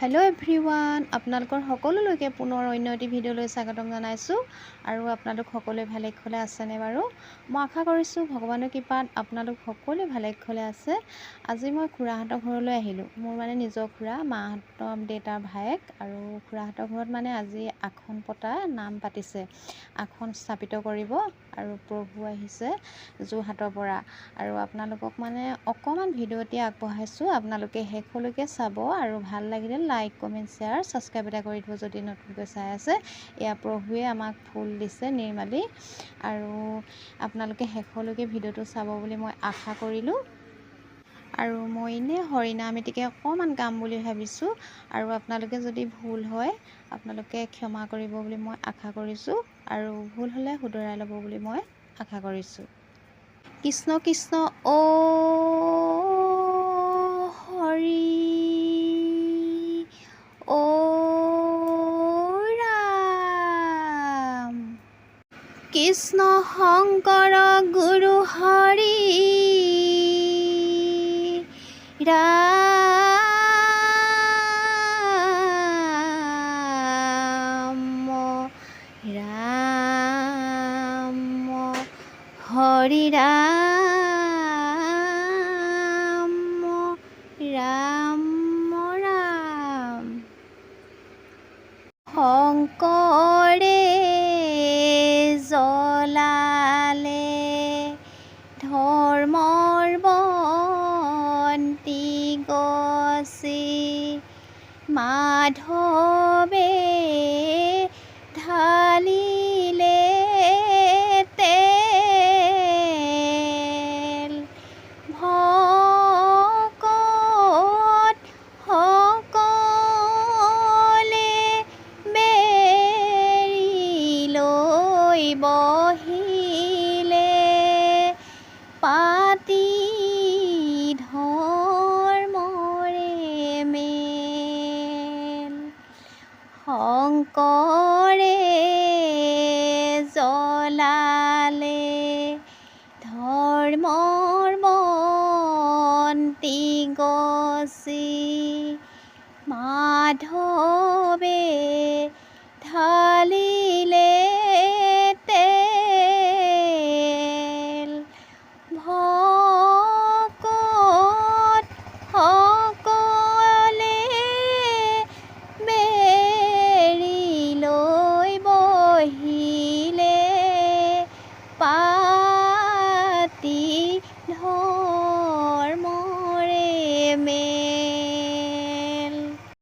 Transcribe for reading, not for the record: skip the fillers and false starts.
hello everyone आपनालोকৰ সকলোলৈকে পুনৰ অন্য এটি ভিডিঅ'লৈ স্বাগতম জনাইছোঁ আৰু আপোনালোক সকলোৱে ভালে কুশলে আছেনে বাৰু মই আশা কৰিছোঁ ভগৱানৰ কৃপাত আপোনালোক সকলোৱে ভালে কুশলে আছে আজি মই খুৰাহঁতৰ ঘৰলৈ আহিলোঁ মোৰ মানে নিজৰ খুৰা মাহঁতৰ দেউতাৰ ভায়েক আৰু খুৰাহঁতৰ ঘৰত মানে আজি আখন পতা নাম পাতিছে আখন স্থাপিত কৰিব আৰু প্ৰভু আহিছে যোৰহাটৰ পৰা আৰু আপোনালোকক মানে অকমান ভিডিঅ'টি আগবঢ়াইছোঁ আপোনালোকে শেষলৈকে চাব আৰু ভাল লাগিলে লাইক কমেন্ট শ্বেয়াৰ সাবস্ক্ৰাইব এটা কৰি দিব যদি নতুনকৈ চাই আছে এয়া প্ৰভুৱে আমাক ফুল দিছে নিৰ্মালি আৰু আপোনালোকে শেষলৈকে ভিডিঅ'টো চাব বুলি মই আশা কৰিলোঁ আৰু মই এনে হৰিনাম এটিকে অকমান গাম বুলি ভাবিছোঁ আৰু আপোনালোকে যদি ভুল হয় আপোনালোকে ক্ষমা কৰিব বুলি মই আশা কৰিছোঁ আৰু ভুল হ'লে শুধৰাই ল'ব বুলি মই আশা কৰিছোঁ কৃষ্ণ কৃষ্ণ ও হৰি ও ৰাম কৃষ্ণ শংকৰ গুৰু হৰি ৰাম ৰাম হৰি ৰাম ৰাম ৰাম শংকৰে জ্বলালে ধৰ্মৰ বন্তি গছি মাধৱে ঢালিলে তেল ভকত সকলে বেৰি লৈ বহিলে পাতি ধৰ্মৰে মেল শংকৰে